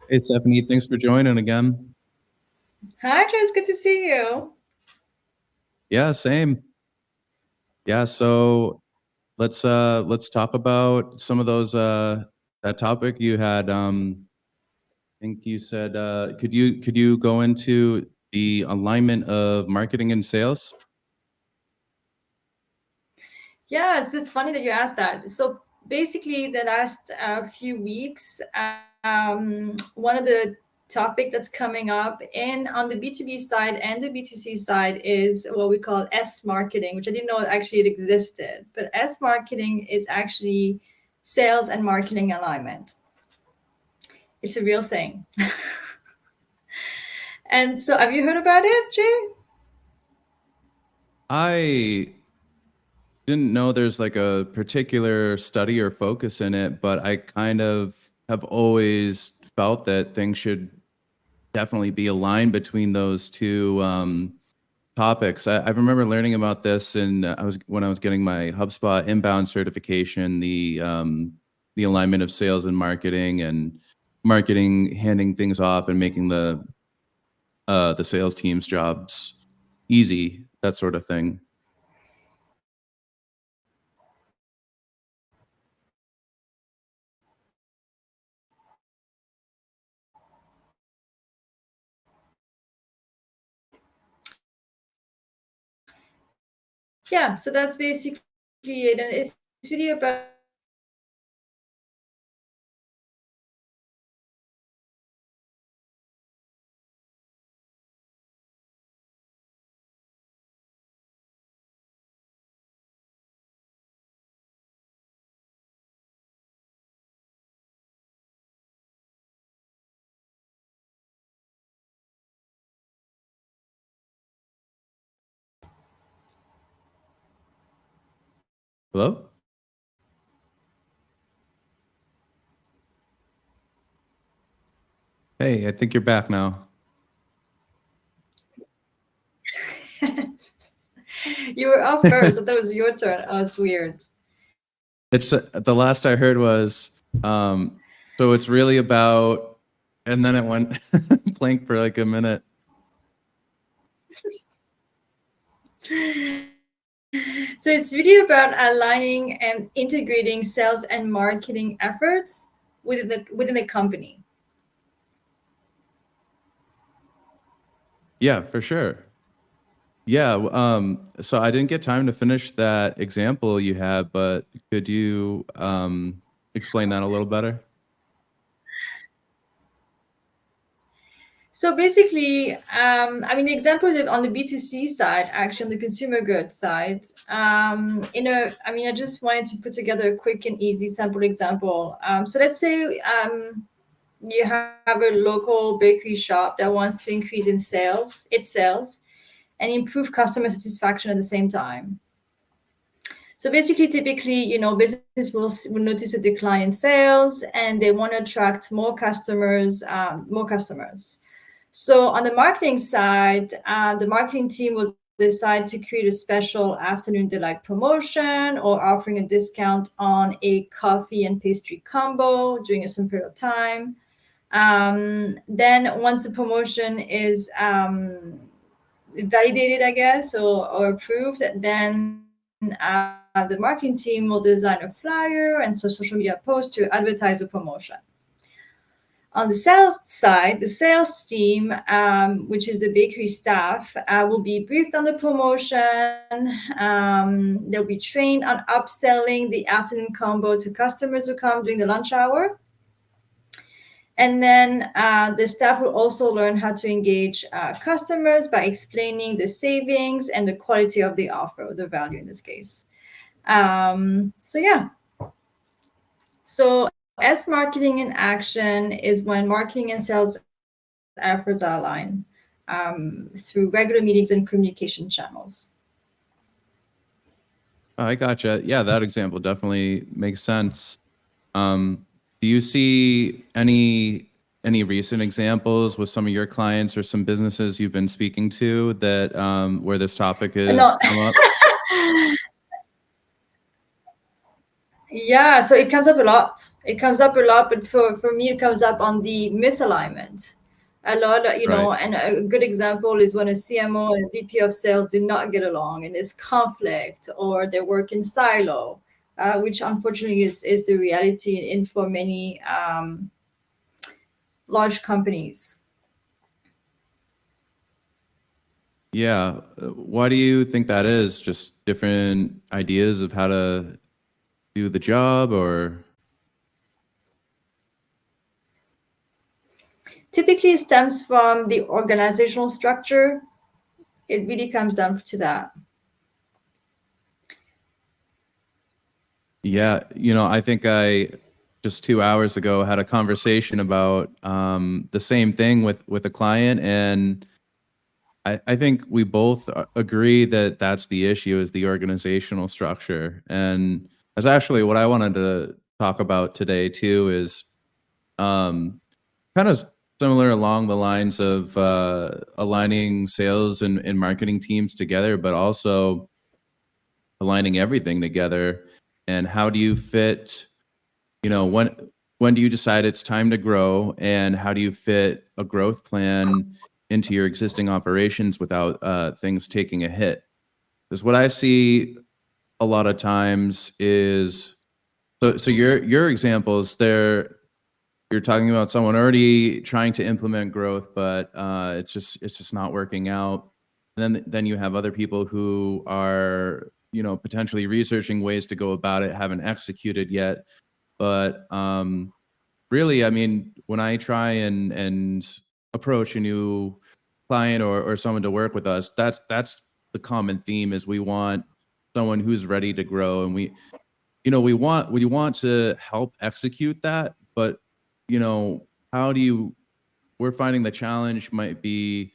Hey, Stephanie, thanks for joining again. Hi, Joyce. Good to see you. Yeah, same. Yeah, so let's talk about some of those that topic you had. I think you said could you go into the alignment of marketing and sales? Yeah, it's just funny that you asked that. So basically, the last few weeks, one of the topic that's coming up in on the B2B side and the B2C side is what we call S marketing, which I didn't know actually it existed. But S marketing is actually sales and marketing alignment. It's a real thing. And so, have you heard about it, Jay? I didn't know there's like a particular study or focus in it, but I kind of have always felt that things should definitely be aligned between those two topics. I remember learning about this, and I was when I was getting my HubSpot inbound certification, the alignment of sales and marketing handing things off and making the sales team's jobs easy, that sort of thing. Yeah, so that's basically it. And it's really about Hello? Hey, I think you're back now. you were up first, so that was your turn. Oh, it's weird. It's the last I heard was so it's really about, and then it went blank for like a minute. So it's really about aligning and integrating sales and marketing efforts within the company. Yeah, for sure. Yeah, so I didn't get time to finish that example you had, but could you explain that a little better? So basically, I mean, the examples on the B2C side, actually, on the consumer goods side, I mean, I just wanted to put together a quick and easy sample example. So let's say you have a local bakery shop that wants to increase its sales, and improve customer satisfaction at the same time. So basically, typically, business will notice a decline in sales, and they want to attract more customers, So on the marketing side, the marketing team will decide to create a special afternoon delight promotion or offering a discount on a coffee and pastry combo during a certain period of time. Then once the promotion is validated, I guess, or approved, then the marketing team will design a flyer and social media post to advertise the promotion. On the sales side, the sales team, which is the bakery staff, will be briefed on the promotion. They'll be trained on upselling the afternoon combo to customers who come during the lunch hour. And then the staff will also learn how to engage customers by explaining the savings and the quality of the offer, or the value in this case. So, yeah. So, S marketing in action is when marketing and sales efforts are aligned through regular meetings and communication channels. I gotcha. Yeah, that example definitely makes sense. Do you see any recent examples with some of your clients or some businesses you've been speaking to that where this topic No, has come up? Yeah, so it comes up a lot. It comes up a lot, but for me, it comes up on the misalignment. A lot, Right. and a good example is when a CMO and a VP of sales do not get along and there's conflict or they work in silo, which unfortunately is the reality in for many large companies. Yeah. Why do you think that is? Just different ideas of how to do the job, or? Typically stems from the organizational structure. It really comes down to that. Yeah, I think I just 2 hours ago had a conversation about the same thing with a client, and I think we both agree that that's the issue, is the organizational structure. And that's actually what I wanted to talk about today too, is um, kind of similar along the lines of aligning sales and marketing teams together, but also aligning everything together. And how do you fit, when do you decide it's time to grow, and how do you fit a growth plan into your existing operations without things taking a hit? Because what I see a lot of times is, so your examples there, you're talking about someone already trying to implement growth, but it's just not working out. And then you have other people who are, potentially researching ways to go about it, haven't executed yet. But really, I mean, when I try and approach a new client or someone to work with us, that's the common theme, is we want someone who's ready to grow, and we want to help execute that. But how do you we're finding the challenge might be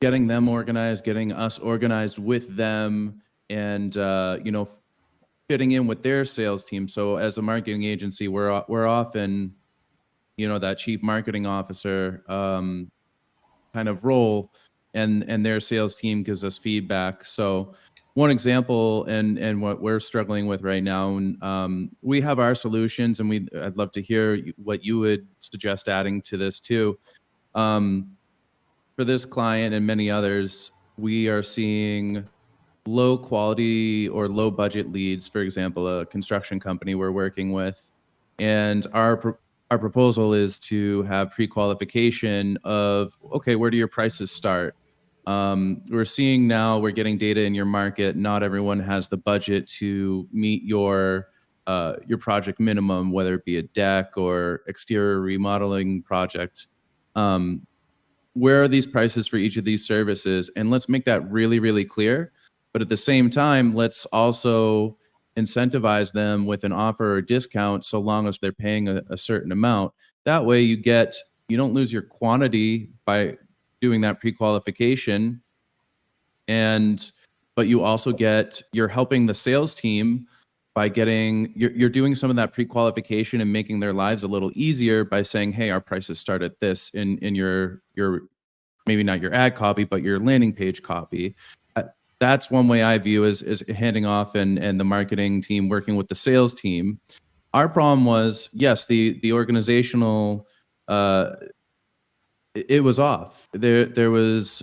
getting them organized, getting us organized with them, and fitting in with their sales team. So as a marketing agency, we're often, that chief marketing officer kind of role, and their sales team gives us feedback. So one example, and what we're struggling with right now, and we have our solutions, and I'd love to hear what you would suggest adding to this too. Um, for this client and many others, we are seeing low quality or low budget leads. For example, a construction company we're working with, and our proposal is to have pre-qualification of, okay, where do your prices start? We're seeing now, we're getting data in your market. Not everyone has the budget to meet your project minimum, whether it be a deck or exterior remodeling project. Um, where are these prices for each of these services? And let's make that really, really clear. But at the same time, let's also incentivize them with an offer or discount, so long as they're paying a certain amount. That way you don't lose your quantity by doing that pre-qualification. And but you also you're helping the sales team by you're doing some of that pre-qualification and making their lives a little easier by saying, hey, our prices start at this in your maybe not your ad copy, but your landing page copy. Uh, that's one way I view is handing off, and the marketing team working with the sales team. Our problem was, yes, the organizational, uh, it was off. There was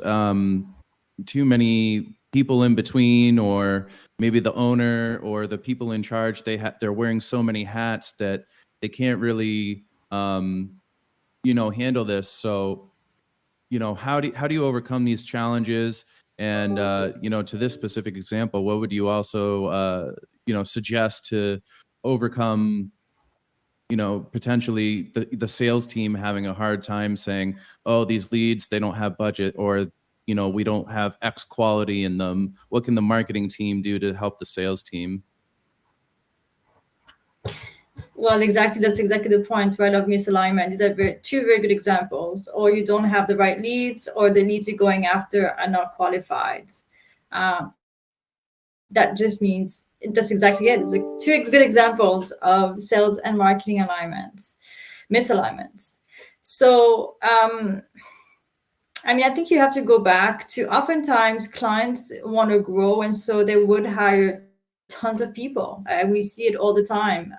too many people in between, or maybe the owner or the people in charge, they're wearing so many hats that they can't really handle this. So how do you overcome these challenges? And to this specific example, what would you also suggest to overcome, potentially the sales team having a hard time saying, oh, these leads, they don't have budget, or we don't have X quality in them? What can the marketing team do to help the sales team? Well, exactly. That's exactly the point, right? Of misalignment. These are two very good examples. Or you don't have the right leads, or the leads you're going after are not qualified. That just means that's exactly it. It's like two good examples of sales and marketing alignments, misalignments. So, I mean, I think you have to go back to, oftentimes clients want to grow, and so they would hire tons of people. We see it all the time.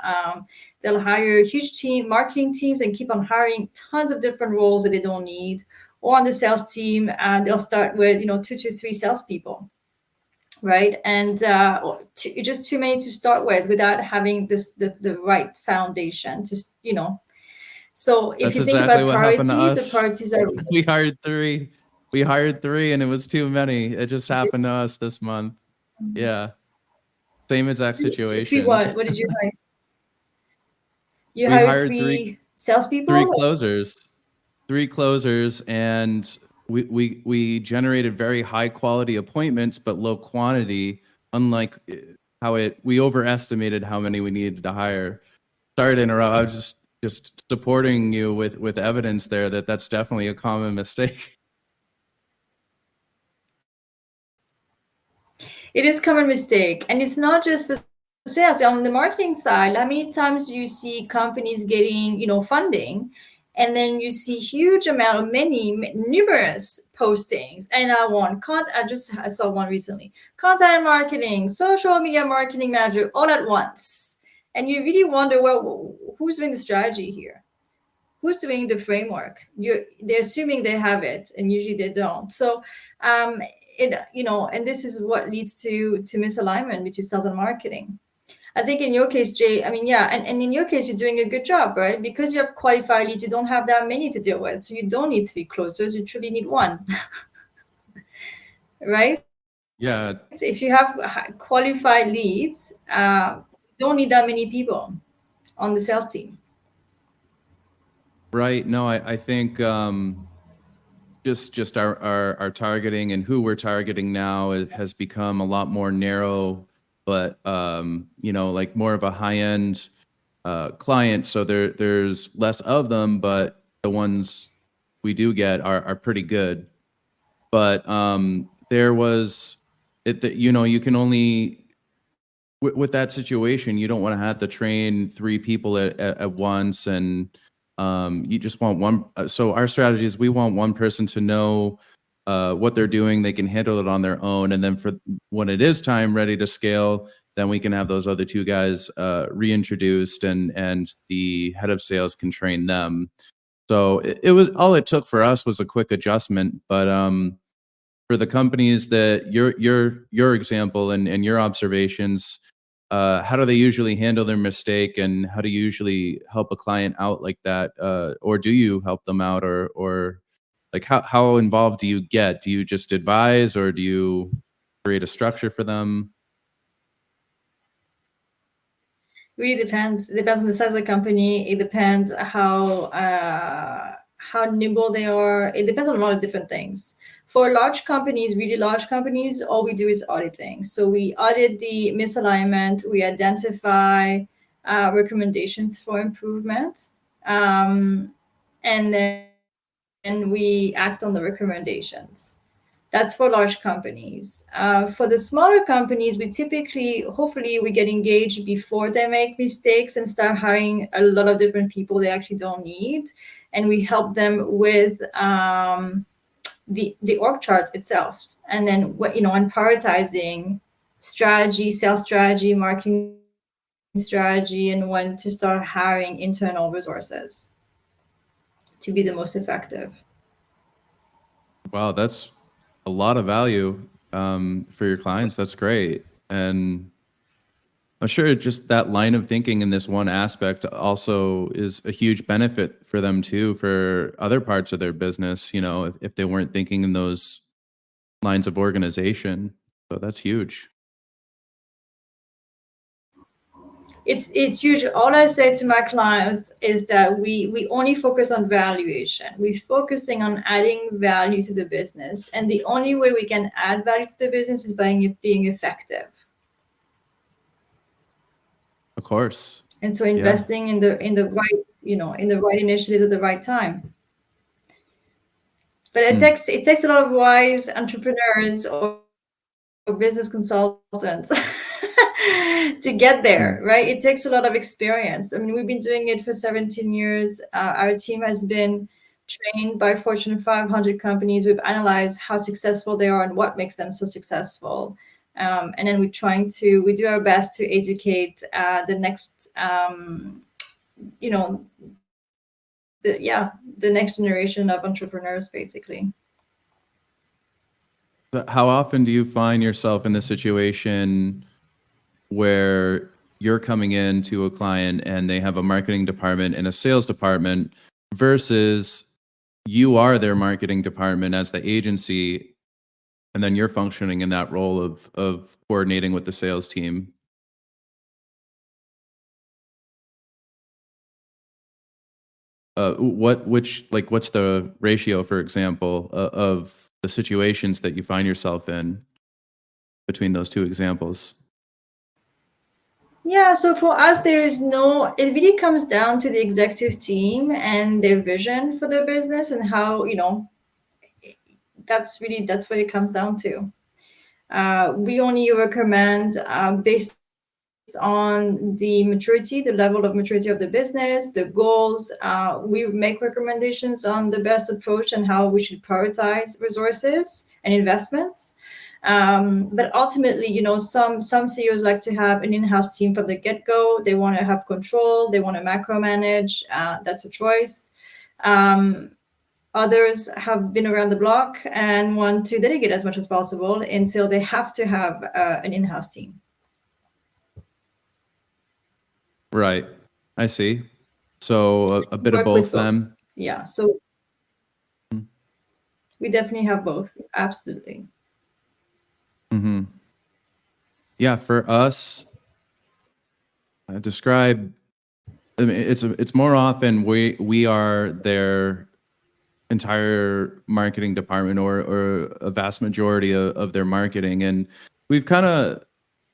They'll hire huge marketing teams, and keep on hiring tons of different roles that they don't need. Or on the sales team, and they'll start with 2 to 3 salespeople, right? And just too many to start with, without having the right foundation. So if That's you think exactly about what happened to priorities, the us. priorities are We hired three. We hired three, and it was too many. It just happened to us this month. Yeah, same exact three. situation. What did you hire? You We hired hired three 3 salespeople? closers, and we generated very high quality appointments, but low quantity. Unlike how we overestimated how many we needed to hire. Sorry to interrupt. I was just supporting you with evidence there that that's definitely a common mistake. It is common mistake, and it's not just for sales. On the marketing side, how many times you see companies getting funding, and then you see huge amount of numerous postings, and I saw one recently: content marketing, social media marketing manager, all at once. And you really wonder, well, who's doing the strategy here? Who's doing the framework? They're assuming they have it, and usually they don't. So and this is what leads to misalignment between sales and marketing. I think in your case, Jay, I mean, yeah, and in your case, you're doing a good job, right? Because you have qualified leads, you don't have that many to deal with. So you don't need 3 closers, you truly need one. Right? Yeah, If you have qualified leads, you don't need that many people on the sales team. right. No, I think just our targeting and who we're targeting now has become a lot more narrow, but like more of a high end client. So there's less of them, but the ones we do get are pretty good. But there was it that you can only with that situation, you don't want to have to train 3 people at once, and you just want one. So our strategy is we want one person to know what they're doing. They can handle it on their own, and then for when it is time ready to scale, then we can have those other 2 guys reintroduced, and the head of sales can train them. So it was all it took for us was a quick adjustment, but for the companies that your example and your observations, how do they usually handle their mistake, and how do you usually help a client out like that, or do you help them out, or like how involved do you get? Do you just advise, or do you create a structure for them? Really depends. It depends on the size of the company. It depends how nimble they are. It depends on a lot of different things. For large companies, really large companies, all we do is auditing. So we audit the misalignment. We identify recommendations for improvement, and then we act on the recommendations. That's for large companies. For the smaller companies, we typically, hopefully, we get engaged before they make mistakes and start hiring a lot of different people they actually don't need, and we help them with the org chart itself, and then and prioritizing strategy, sales strategy, marketing strategy, and when to start hiring internal resources to be the most effective. Wow, that's a lot of value for your clients. That's great. And I'm sure just that line of thinking in this one aspect also is a huge benefit for them too, for other parts of their business, if they weren't thinking in those lines of organization. So that's huge. It's usually, all I say to my clients is that we only focus on valuation. We're focusing on adding value to the business, and the only way we can add value to the business is by being effective. Of course. And so Yeah. investing in the right in the right initiative at the right time. But it Mm. takes a lot of wise entrepreneurs or business consultants to get there, right? Mm. It takes a lot of experience. I mean, we've been doing it for 17 years. Our team has been trained by Fortune 500 companies. We've analyzed how successful they are and what makes them so successful. And then we do our best to educate the next, you know, the next generation of entrepreneurs, basically. How often do you find yourself in the situation where you're coming in to a client and they have a marketing department and a sales department versus you are their marketing department as the agency, and then you're functioning in that role of coordinating with the sales team? What's the ratio, for example, of the situations that you find yourself in between those two examples? Yeah, so for us, it really comes down to the executive team and their vision for their business and how, that's what it comes down to. We only recommend based on the level of maturity of the business, the goals. We make recommendations on the best approach and how we should prioritize resources and investments. But ultimately, some CEOs like to have an in-house team from the get-go. They want to have control. They want to macromanage. That's a choice. Others have been around the block and want to delegate as much as possible until they have to have an in-house team. Right. I see. So a bit of Work with both both. then. Yeah, so we definitely have both. Absolutely. Mm-hmm. Yeah, for us, describe. I mean, it's more often we are their entire marketing department or a vast majority of their marketing, and we've kind of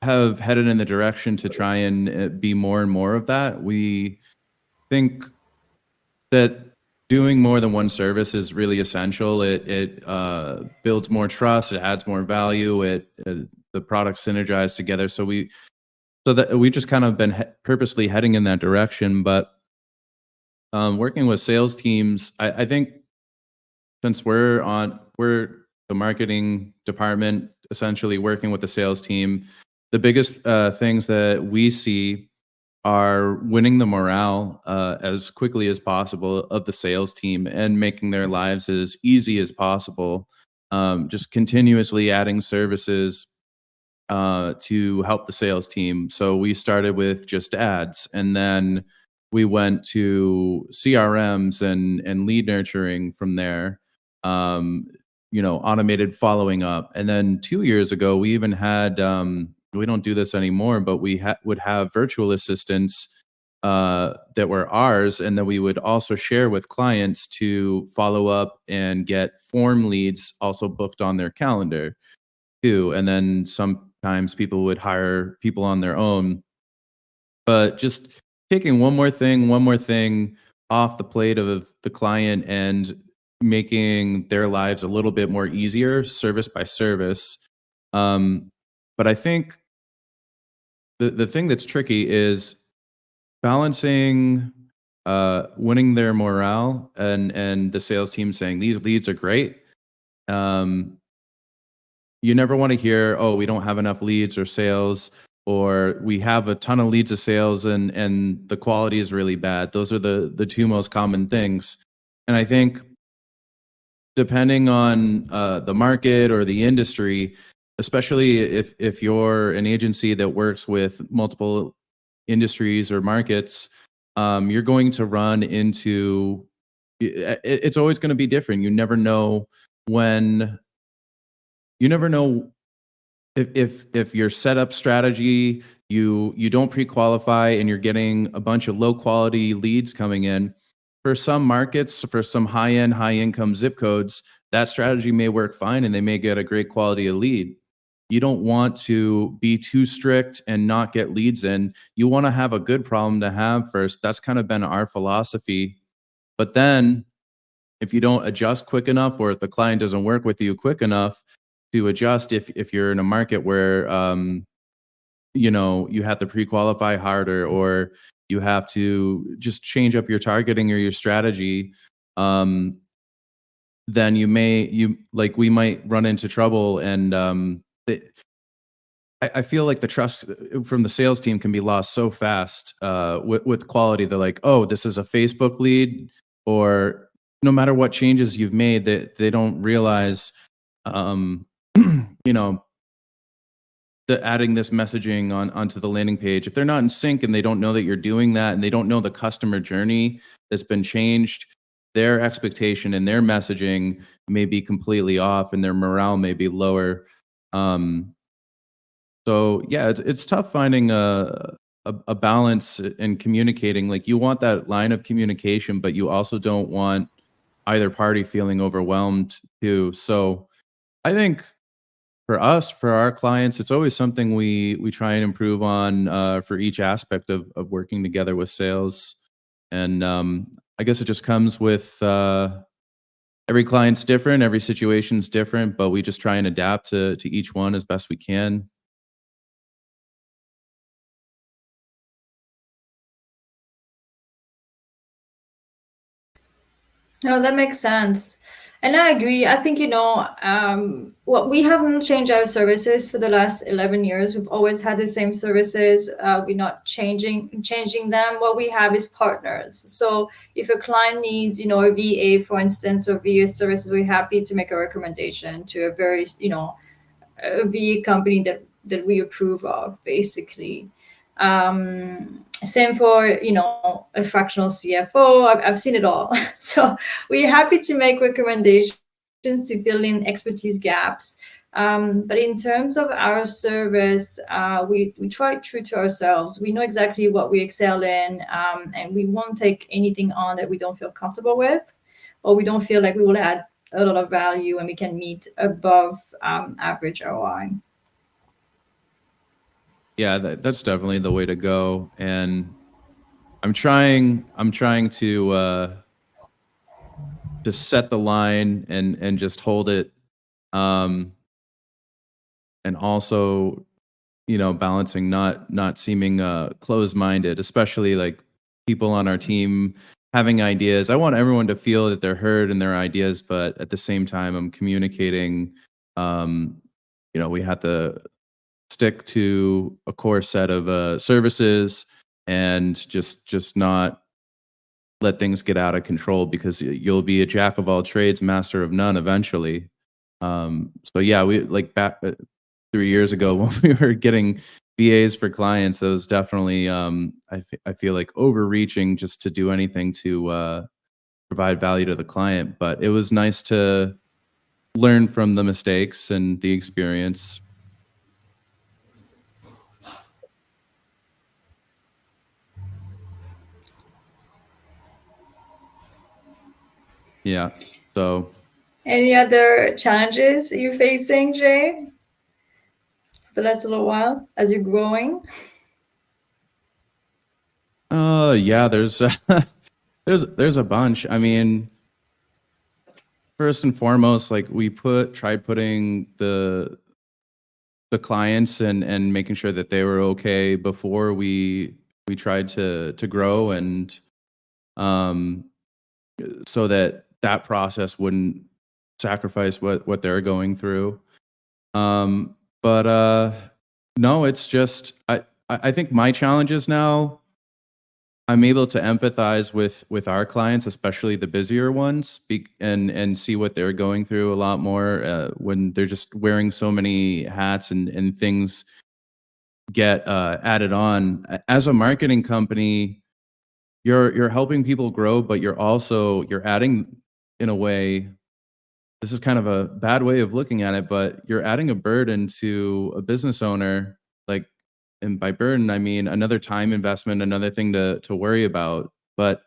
have headed in the direction to try and be more and more of that. We think that doing more than one service is really essential. It builds more trust. It adds more value. The products synergize together. So that we just kind of been purposely heading in that direction. But working with sales teams, I think since we're the marketing department, essentially working with the sales team, the biggest things that we see are winning the morale as quickly as possible of the sales team and making their lives as easy as possible. Just continuously adding services to help the sales team. So we started with just ads, and then we went to CRMs and lead nurturing from there. Um, automated following up, and then 2 years ago we even had we don't do this anymore, but we would have virtual assistants that were ours, and then we would also share with clients to follow up and get form leads also booked on their calendar too. And then sometimes people would hire people on their own. But just taking one more thing off the plate of the client and making their lives a little bit more easier, service by service. Um, but I think the thing that's tricky is balancing winning their morale and the sales team saying these leads are great. Um, you never want to hear, oh, we don't have enough leads or sales, or we have a ton of leads of sales and the quality is really bad. Those are the two most common things. And I think depending on the market or the industry, especially if you're an agency that works with multiple industries or markets, you're going to run into it's always going to be different. When you never know if your setup strategy, you don't pre-qualify and you're getting a bunch of low quality leads coming in. For some markets, for some high-end, high-income zip codes, that strategy may work fine and they may get a great quality of lead. You don't want to be too strict and not get leads in. You want to have a good problem to have first. That's kind of been our philosophy. But then if you don't adjust quick enough, or if the client doesn't work with you quick enough to adjust, if you're in a market where you have to pre-qualify harder, or you have to just change up your targeting or your strategy, um, then we might run into trouble. And I feel like the trust from the sales team can be lost so fast with quality. They're like, oh, this is a Facebook lead, or no matter what changes you've made, that they don't realize, um, you know, the adding this messaging onto the landing page. If they're not in sync and they don't know that you're doing that, and they don't know the customer journey that's been changed, their expectation and their messaging may be completely off, and their morale may be lower. Um, so yeah, it's tough finding a balance in communicating. Like, you want that line of communication, but you also don't want either party feeling overwhelmed too. So I think for us, for our clients, it's always something we try and improve on for each aspect of working together with sales. And I guess it just comes with every client's different, every situation's different, but we just try and adapt to each one as best we can. No, that makes sense. And I agree. I think, what we haven't changed our services for the last 11 years. We've always had the same services. We're not changing them. What we have is partners. So if a client needs, a VA, for instance, or VA services, we're happy to make a recommendation to a very, a VA company that we approve of, basically. Same for a fractional CFO. I've seen it all. So we're happy to make recommendations to fill in expertise gaps. But in terms of our service, we try true to ourselves. We know exactly what we excel in, and we won't take anything on that we don't feel comfortable with, or we don't feel like we will add a lot of value and we can meet above average ROI. Yeah, that's definitely the way to go. And I'm trying to set the line and just hold it. Um, and also, balancing not seeming closed minded, especially like people on our team having ideas. I want everyone to feel that they're heard in their ideas, but at the same time, I'm communicating. Um, we have to stick to a core set of services, and just not let things get out of control, because you'll be a jack of all trades, master of none eventually. So yeah, we like back 3 years ago when we were getting VAs for clients. That was definitely I feel like overreaching just to do anything to provide value to the client. But it was nice to learn from the mistakes and the experience. Yeah. So Any other challenges you're facing, Jay, the last little while as you're growing? yeah, there's there's a bunch. I mean, first and foremost, like, we tried putting the clients and making sure that they were okay before we tried to grow, and um so that that process wouldn't sacrifice what they're going through. But no, it's just I think my challenges now, I'm able to empathize with our clients, especially the busier ones, and see what they're going through a lot more when they're just wearing so many hats, and things get added on. As a marketing company, you're helping people grow, but you're adding, in a way, this is kind of a bad way of looking at it, but you're adding a burden to a business owner. Like, and by burden, I mean another time investment, another thing to worry about. But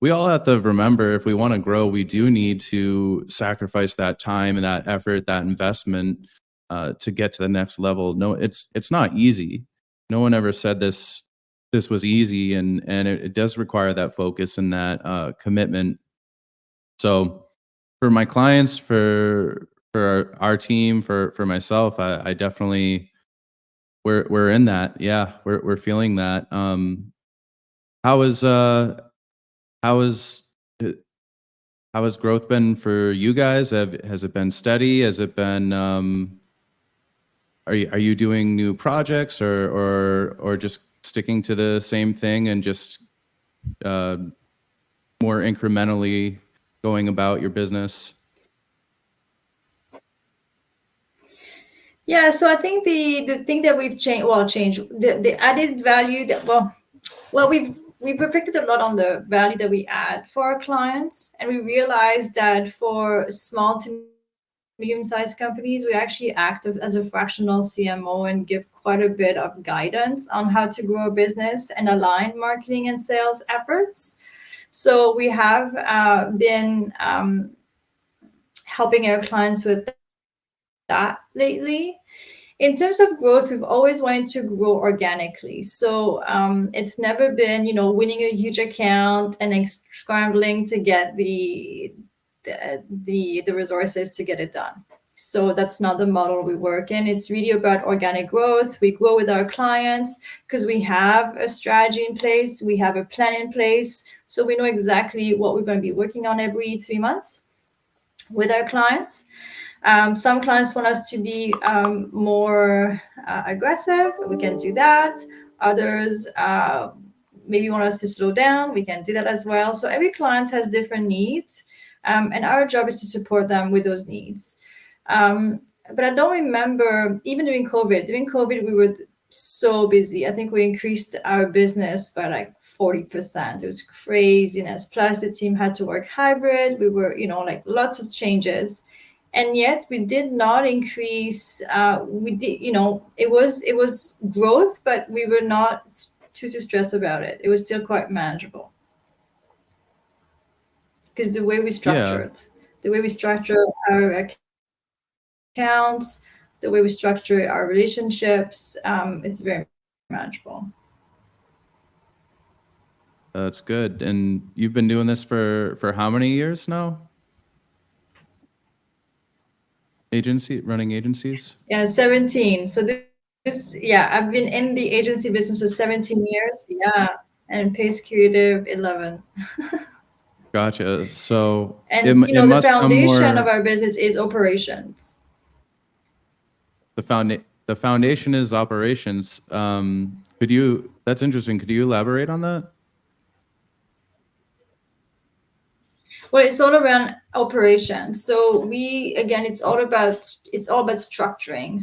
we all have to remember, if we want to grow, we do need to sacrifice that time and that effort, that investment, to get to the next level. No, it's not easy. No one ever said this was easy, and it does require that focus and that commitment. So for my clients, for our team, for myself, I definitely, we're in that. Yeah, we're feeling that. How is how is uh, how has growth been for you guys? Has it been steady? Has it been are you doing new projects or just sticking to the same thing and just uh, more incrementally going about your business? Yeah, so I think the thing that we've changed the added value that we've reflected a lot on the value that we add for our clients, and we realized that for small to medium-sized companies, we actually act as a fractional CMO and give quite a bit of guidance on how to grow a business and align marketing and sales efforts. So we have been helping our clients with that lately. In terms of growth, we've always wanted to grow organically. So it's never been, winning a huge account and then scrambling to get the resources to get it done. So that's not the model we work in. It's really about organic growth. We grow with our clients because we have a strategy in place, we have a plan in place, so we know exactly what we're going to be working on every 3 months with our clients. Some clients want us to be more aggressive. We can do that. Others maybe want us to slow down. We can do that as well. So every client has different needs, and our job is to support them with those needs. But I don't remember, even during COVID. During COVID, we were so busy. I think we increased our business by like 40%. It was craziness. Plus, the team had to work hybrid. We were, like lots of changes, and yet we did not increase. We did, it was growth, but we were not too stressed about it. It was still quite manageable because Yeah, the way we structure our accounts, the way we structure our relationships, it's very manageable. that's good. And you've been doing this for how many years now? Running agencies? Yeah, 17. So yeah, I've been in the agency business for 17 years. Yeah, and Pace Creative 11. Gotcha. So And it the must come foundation of more. our business is operations. The foundation is operations. That's interesting. Could you elaborate on that? Well, it's all around operations. So we again, it's all about structuring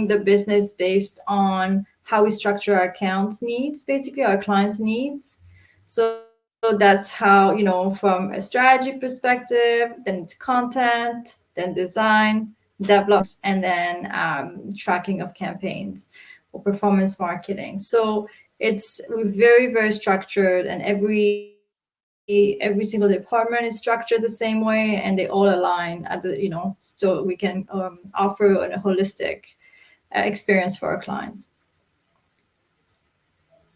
the business based on how we structure our accounts needs, basically our clients' needs. So that's how, from a strategy perspective, then it's content, then design, develops, and then tracking of campaigns or performance marketing. So we're very, very structured, and every single department is structured the same way, and they all align so we can offer a holistic experience for our clients.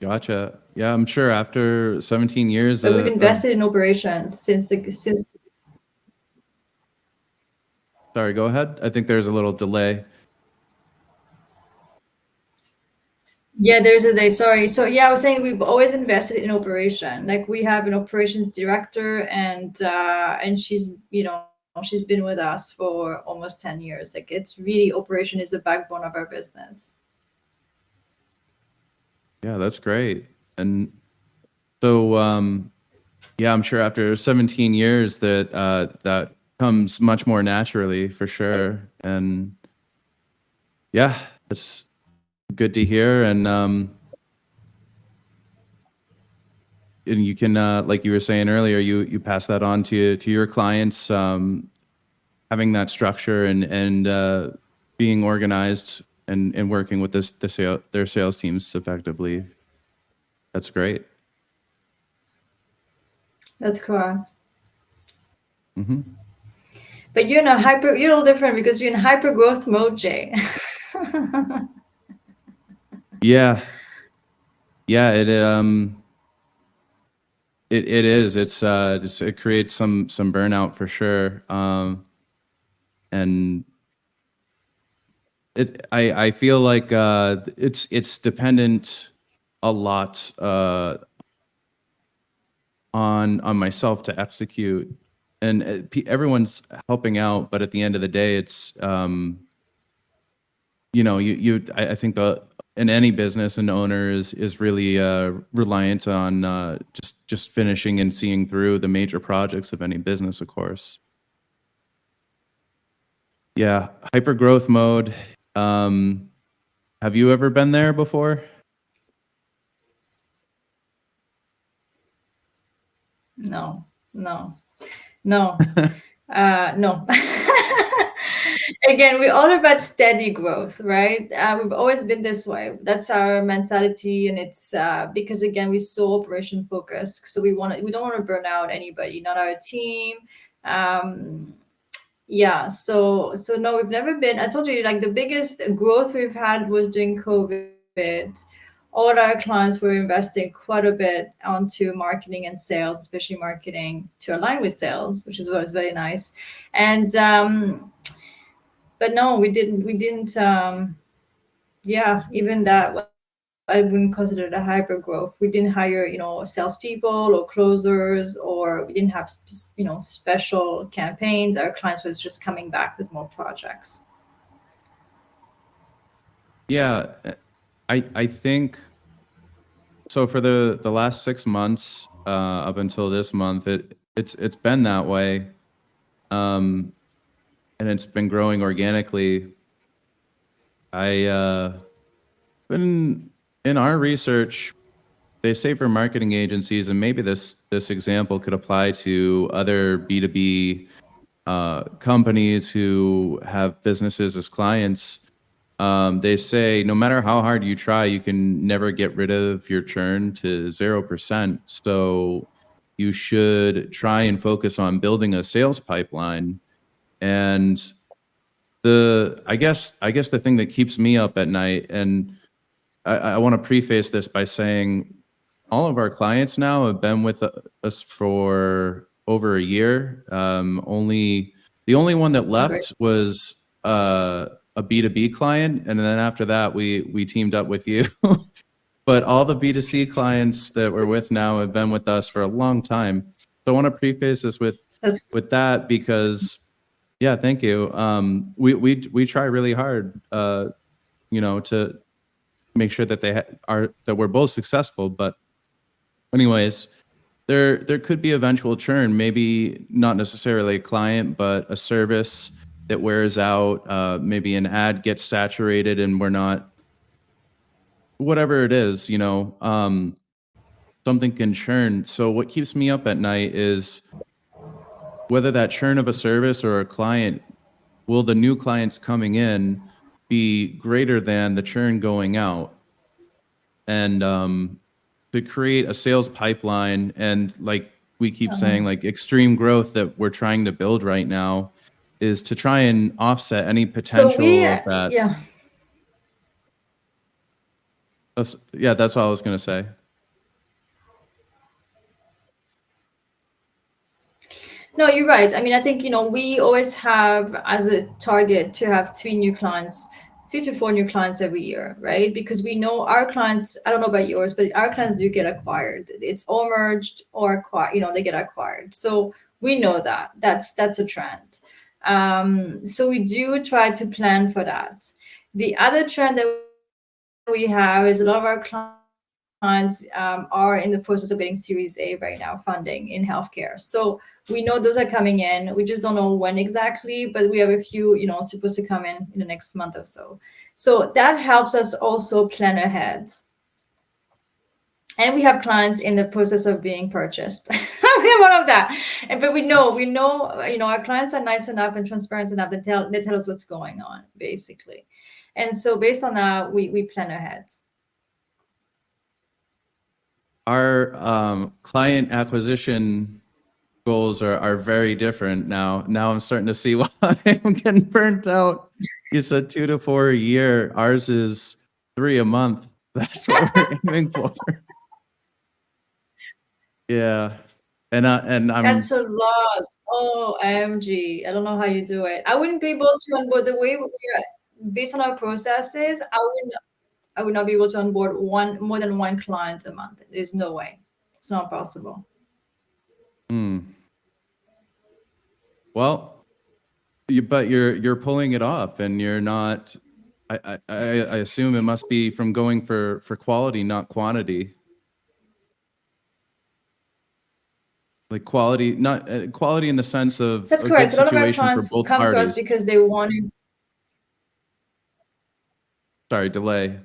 Gotcha. Yeah, I'm sure after 17 years But we've of invested in operations since sorry, go ahead. I think there's a little delay. yeah, there's a day, sorry. So yeah, I was saying we've always invested in operation. Like we have an operations director, and she's been with us for almost 10 years. Like it's really, operation is the backbone of our business. Yeah, that's great. And so yeah, I'm sure after 17 years that comes much more naturally for sure. And yeah, that's good to hear. And you can like you were saying earlier, you pass that on to your clients, having that structure and being organized and working with their sales teams effectively. That's great. That's correct. Hmm. But you're a little different because you're in hyper growth mode, Jay. Yeah, yeah. It is. It creates some burnout for sure. And I feel like it's dependent a lot on myself to execute, and everyone's helping out, but at the end of the day, I think the in any business, an owner is really reliant on just finishing and seeing through the major projects of any business, of course. Yeah, hyper growth mode. Um, have you ever been there before? No, no, no, no. Again, we're all about steady growth, right? We've always been this way. That's our mentality, and it's because again we're so operation focused. So we don't want to burn out anybody, not our team. Um, yeah, so no, we've never been. I told you, like the biggest growth we've had was during COVID. All our clients were investing quite a bit onto marketing and sales, especially marketing to align with sales, which is what is very nice. And but no, we didn't yeah, even that I wouldn't consider it a hyper growth. We didn't hire, salespeople or closers, or we didn't have special campaigns. Our clients was just coming back with more projects. Yeah, I think so. For the last 6 months, up until this month, it's been that way, um, and it's been growing organically. I been in our research. They say for marketing agencies, and maybe this example could apply to other B2B companies who have businesses as clients. They say no matter how hard you try, you can never get rid of your churn to 0%. So you should try and focus on building a sales pipeline. And I guess the thing that keeps me up at night, and I want to preface this by saying all of our clients now have been with us for over a year. Only the only one that Oh, great. left was a B2B client, and then after that, we teamed up with you. But all the B2C clients that we're with now have been with us for a long time. So I want to preface this That's with that because, yeah, thank you. We try really hard, to make sure that are that we're both successful. But anyways, there could be eventual churn, maybe not necessarily a client, but a service that wears out. Maybe an ad gets saturated, and we're not whatever it is. Something can churn. So what keeps me up at night is whether that churn of a service or a client, will the new clients coming in be greater than the churn going out? And to create a sales pipeline, and like we keep saying, um, like extreme growth that we're trying to build right now, is to try and offset any so we potential of that. yeah. Yeah, that's all I was going to say. No, you're right. I mean, I think, we always have as a target to have 3 new clients, 3 to 4 new clients every year, right? Because we know our clients, I don't know about yours, but our clients do get acquired. It's all merged or acquired, they get acquired. So we know that. That's a trend. So we do try to plan for that. The other trend that we have is a lot of our clients are in the process of getting Series A right now, funding in healthcare. So we know those are coming in. We just don't know when exactly, but we have a few, supposed to come in the next month or so. So that helps us also plan ahead. And we have clients in the process of being purchased. We have all of that. But our clients are nice enough and transparent enough that they tell us what's going on, basically. And so based on that, we plan ahead. Our client acquisition goals are very different now. Now I'm starting to see why I'm getting burnt out. You said 2 to 4 a year. Ours is 3 a month. That's what we're aiming for. Yeah, and That's I'm a lot. Oh, MG. I don't know how you do it. I wouldn't be able to onboard the way we are based on our processes. I would not be able to onboard more than one client a month. There's no way. It's not possible. hmm. Well, but you're pulling it off, and you're not. I assume it must be from going for quality, not quantity. Like quality, not quality in the sense of That's a good correct. A lot of our situation for clients both come to us parties. because they want to. Sorry, delay.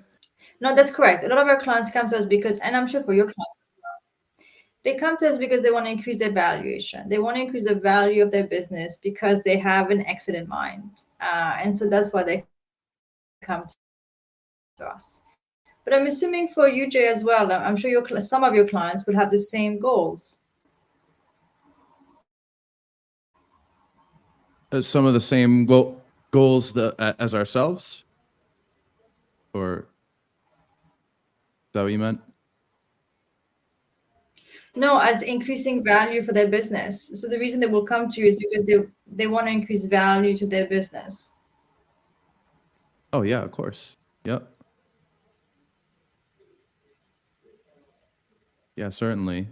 No, that's correct. A lot of our clients come to us because, and I'm sure for your clients, they come to us because they want to increase their valuation. They want to increase the value of their business because they have an exit in mind. And so that's why they come to us. But I'm assuming for you, Jay, as well, I'm sure some of your clients will have the same goals. Some of the same goals as ourselves, or is that what you meant? No, as increasing value for their business. So the reason they will come to you is because they want to increase value to their business. Oh yeah, of course. Yep. Yeah, certainly.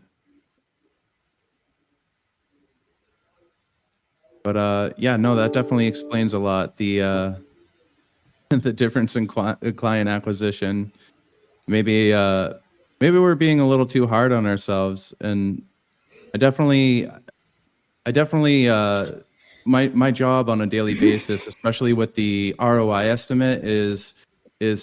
But yeah, no, that definitely explains a lot. The the difference in client acquisition. Maybe maybe we're being a little too hard on ourselves, and I definitely my job on a daily basis, especially with the ROI estimate, is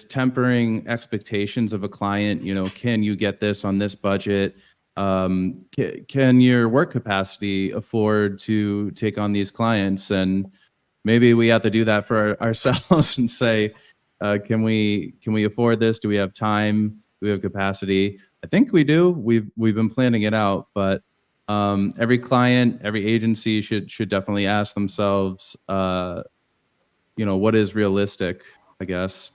tempering expectations of a client. You know, can you get this on this budget? Can your work capacity afford to take on these clients? And maybe we have to do that for ourselves and say, can we afford this? Do we have time? Do we have capacity? I think we do. We've been planning it out, but every client, every agency should definitely ask themselves, you know, what is realistic, I guess.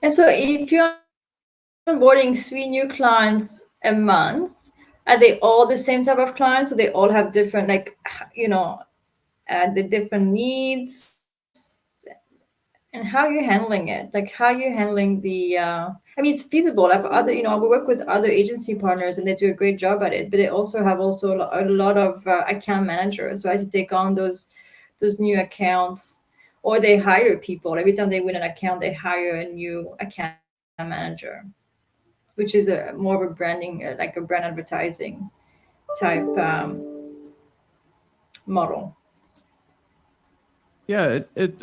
And so if you're onboarding 3 new clients a month, are they all the same type of clients? So they all have different, like, the different needs, and how are you handling it? Like, how are you handling the? I mean, it's feasible. I've other, we work with other agency partners, and they do a great job at it. But they also have a lot of account managers, right, to take on those new accounts, or they hire people every time they win an account. They hire a new account manager, which is a more of a branding, like a brand advertising type model. Yeah, it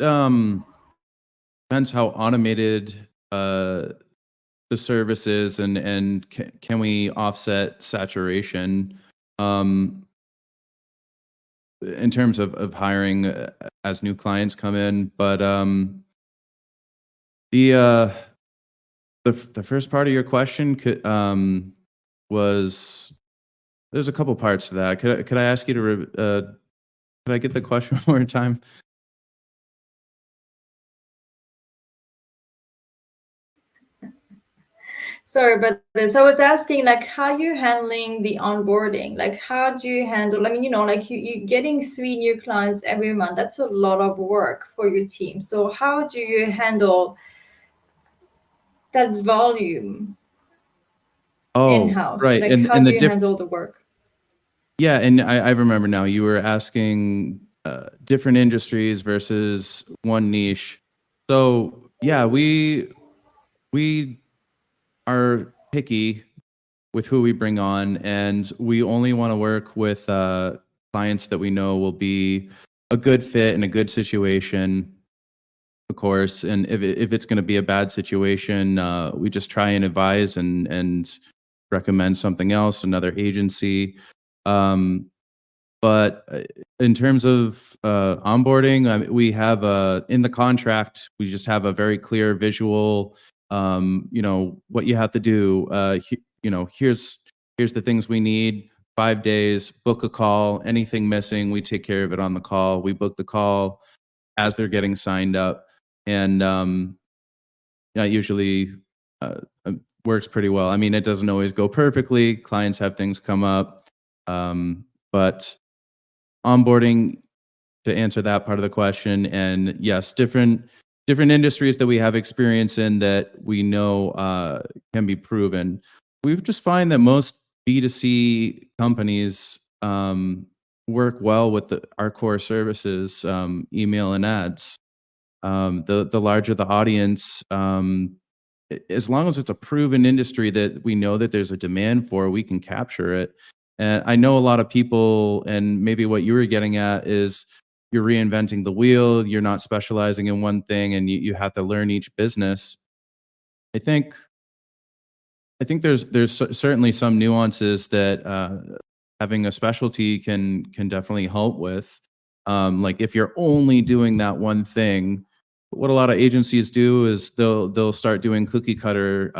depends how automated uh, the service is, and can we offset saturation in terms of hiring as new clients come in. But the the first part of your question was, there's a couple parts to that. Could I ask you to could I get the question one more time? Sorry, but this, I was asking, like, how you handling the onboarding? Like, how do you handle, I mean, like you getting 3 new clients every month, that's a lot of work for your team. So how do you handle that volume Oh, in-house? right. Like, how And do the you handle the work? yeah, and I remember now. You were asking different industries versus one niche. So yeah, we are picky with who we bring on, and we only want to work with clients that we know will be a good fit in a good situation, of course. And if it's going to be a bad situation, we just try and advise and recommend something else, another agency. Um, but in terms of onboarding, I mean, we have in the contract, we just have a very clear visual. You know what you have to do. You know, here's the things we need. 5 days, book a call. Anything missing, we take care of it on the call. We book the call as they're getting signed up, and that usually works pretty well. I mean, it doesn't always go perfectly. Clients have things come up, but onboarding, to answer that part of the question, and yes, different industries that we have experience in that we know can be proven. We've just find that most B2C companies work well with our core services, email and ads. The larger the audience, as long as it's a proven industry that we know that there's a demand for, we can capture it. And I know a lot of people, and maybe what you were getting at is you're reinventing the wheel, you're not specializing in one thing, and you have to learn each business. I think there's certainly some nuances that having a specialty can definitely help with. Like if you're only doing that one thing, what a lot of agencies do is they'll start doing cookie cutter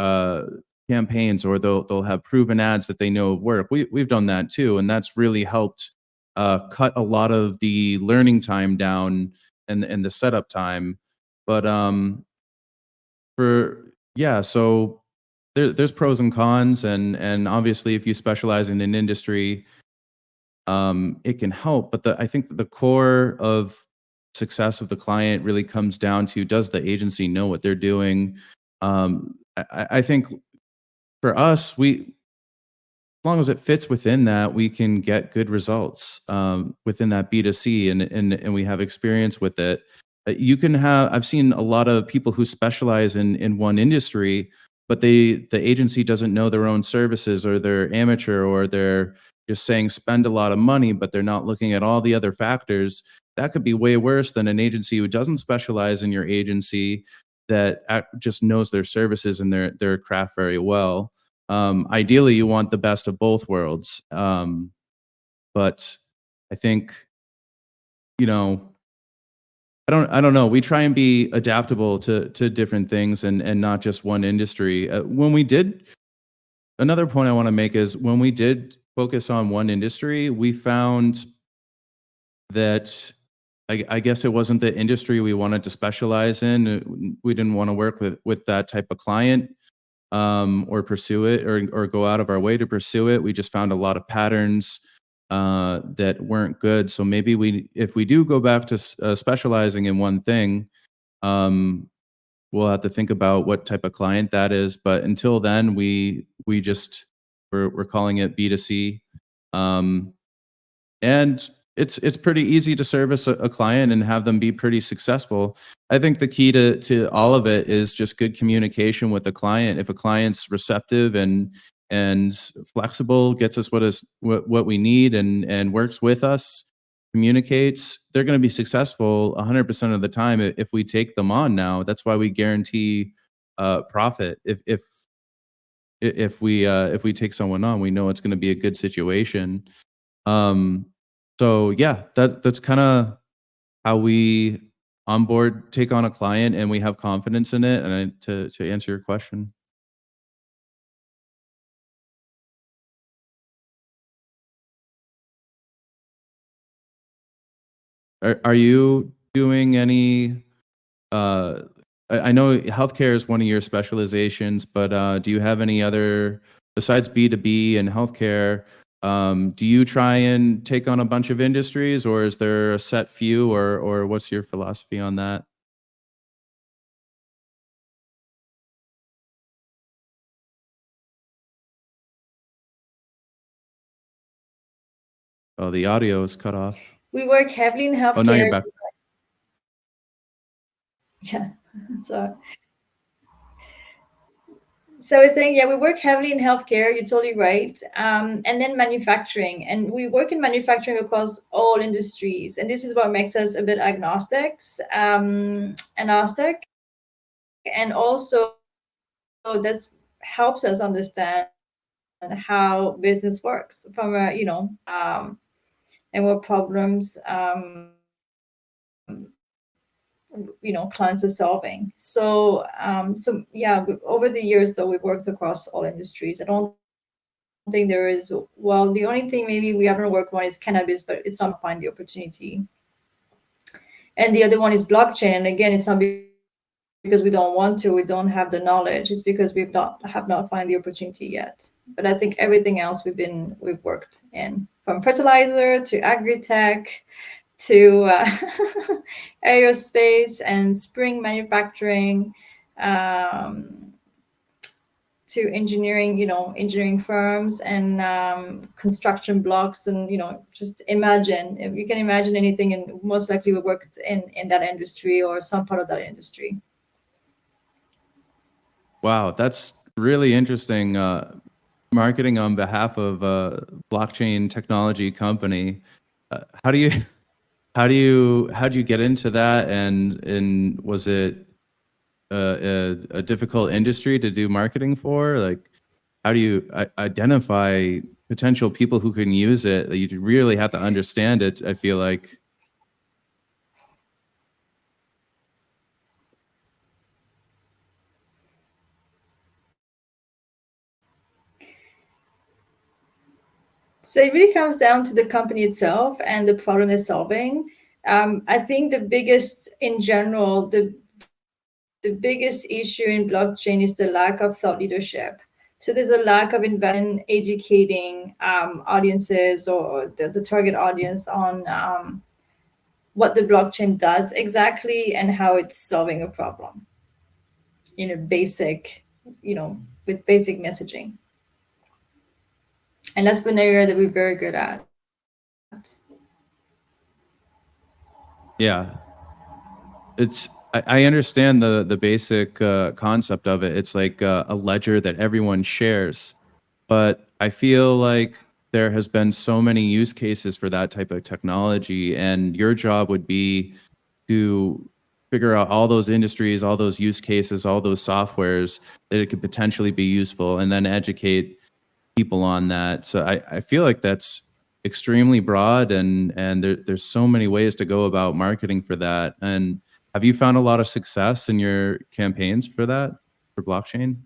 campaigns, or they'll have proven ads that they know work. We've done that too, and that's really helped cut a lot of the learning time down and the setup time. But for yeah, so there's pros and cons, and obviously if you specialize in an industry, it can help. But I think that the core of success of the client really comes down to, does the agency know what they're doing? I think for us, as long as it fits within that, we can get good results within that B2C, and we have experience with it. I've seen a lot of people who specialize in one industry, but the agency doesn't know their own services, or they're amateur, or they're just saying spend a lot of money, but they're not looking at all the other factors. That could be way worse than an agency who doesn't specialize in your agency, that just knows their services and their craft very well. Ideally, you want the best of both worlds. But I think, you know, I don't know. We try and be adaptable to different things, and not just one industry. When we did Another point I want to make is, when we did focus on one industry, we found that I guess it wasn't the industry we wanted to specialize in. We didn't want to work with that type of client, or pursue it, or go out of our way to pursue it. We just found a lot of patterns that weren't good. So maybe if we do go back to specializing in one thing, um, we'll have to think about what type of client that is. But until then, we're calling it B2C. Um, and it's pretty easy to service a client and have them be pretty successful. I think the key to all of it is just good communication with the client. If a client's receptive and flexible, gets us what we need, and works with us, communicates, they're going to be successful 100% of the time if we take them on now. That's why we guarantee profit. If we take someone on, we know it's going to be a good situation. um, so yeah, that's kind of how we take on a client, and we have confidence in it. And to answer your question, are you doing any? Uh, I know healthcare is one of your specializations, but do you have any other, besides B2B and healthcare? Do you try and take on a bunch of industries, or is there a set few, or what's your philosophy on that? Oh, the audio is cut off. We work heavily in Oh, now you're healthcare. back. Yeah. So So I was saying, yeah, we work heavily in healthcare. You're totally right. And then manufacturing, and we work in manufacturing across all industries. And this is what makes us a bit agnostic, and also that helps us understand how business works from a, and what problems, clients are solving. So yeah, over the years though, we've worked across all industries. I don't think there is, well, the only thing maybe we haven't worked on is cannabis, but it's not find the opportunity. And the other one is blockchain. And again, it's not because we don't want to, we don't have the knowledge. It's because have not found the opportunity yet. But I think everything else we've worked in, from fertilizer to agri-tech to aerospace and spring manufacturing. Um, to engineering, engineering firms and construction blocks, and just imagine if you can imagine anything, and most likely we worked in that industry or some part of that industry. Wow, that's really interesting. Marketing on behalf of a blockchain technology company. How do you how'd you get into that? And was it a difficult industry to do marketing for? Like, how do you identify potential people who can use it? You really have to understand it, I feel like. So it really comes down to the company itself and the problem they're solving. I think the biggest, in general, the biggest issue in blockchain is the lack of thought leadership. So there's a lack of investment in educating audiences or the target audience on what the blockchain does exactly and how it's solving a problem in a basic, with basic messaging. And that's an area that we're very good at. Yeah, I understand the basic concept of it. It's like a ledger that everyone shares, but I feel like there has been so many use cases for that type of technology, and your job would be to figure out all those industries, all those use cases, all those softwares that it could potentially be useful, and then educate people on that. So I feel like that's extremely broad, and there's so many ways to go about marketing for that. And have you found a lot of success in your campaigns for that, for blockchain?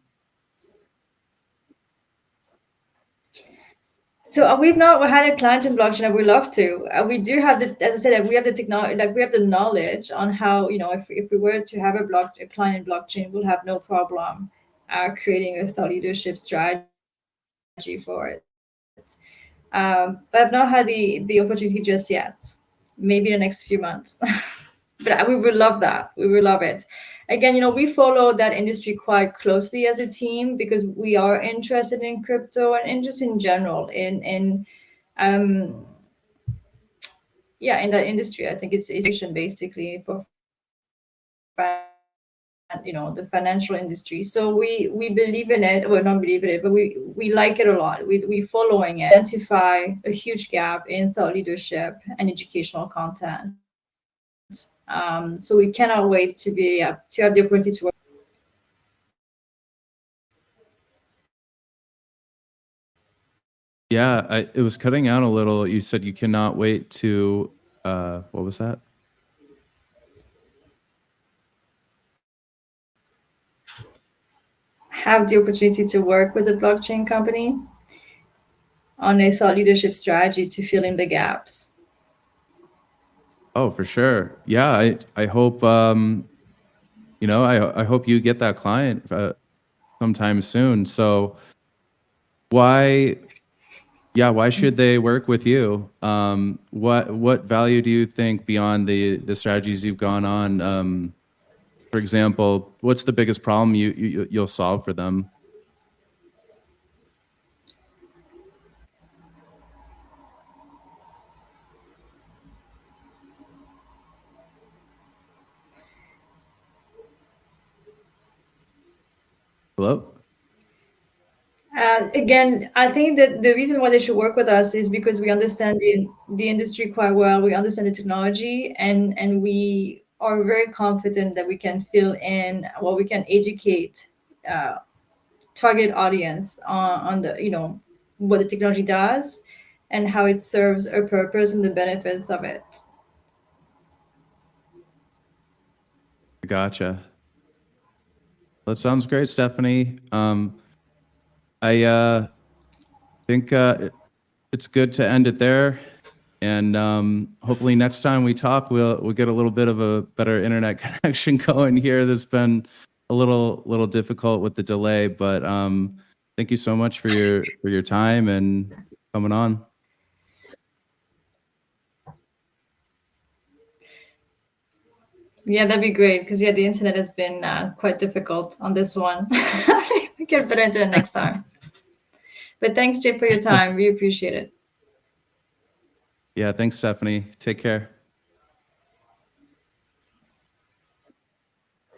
So we've not had a client in blockchain, and we love to. We do have the, as I said, we have the technology, like we have the knowledge on how, if we were to have a client in blockchain, we'll have no problem creating a thought leadership strategy for it. But I've not had the opportunity just yet. Maybe in the next few months. But we would love that. We would love it. Again, we follow that industry quite closely as a team because we are interested in crypto and just in general um yeah, in that industry. I think it's basically for the financial industry. So we believe in it. Well, not believe in it, but we like it a lot. We following it, identify a huge gap in thought leadership and educational content. So we cannot wait to have the opportunity to work. Yeah, it was cutting out a little. You said you cannot wait to, what was that? Have the opportunity to work with a blockchain company on a thought leadership strategy to fill in the gaps. Oh, for sure. Yeah, I hope I hope you get that client sometime soon. So why why should they work with you? What value do you think beyond the strategies you've gone on? For example, what's the biggest problem you'll solve for them? Hello? Again, I think that the reason why they should work with us is because we understand the industry quite well. We understand the technology, and we are very confident that we can fill in, well, we can educate uh, target audience on the, what the technology does and how it serves a purpose and the benefits of it. Gotcha. That sounds great, Stephanie. I think it's good to end it there. And hopefully next time we talk, we'll get a little bit of a better internet connection going here. That's been a little difficult with the delay, but thank you so much for your time and coming on. Yeah, that'd be great because, yeah, the internet has been quite difficult on this one. Get better into it next time. But thanks, Jay, for your time. We appreciate it. Yeah, thanks, Stephanie. Take care.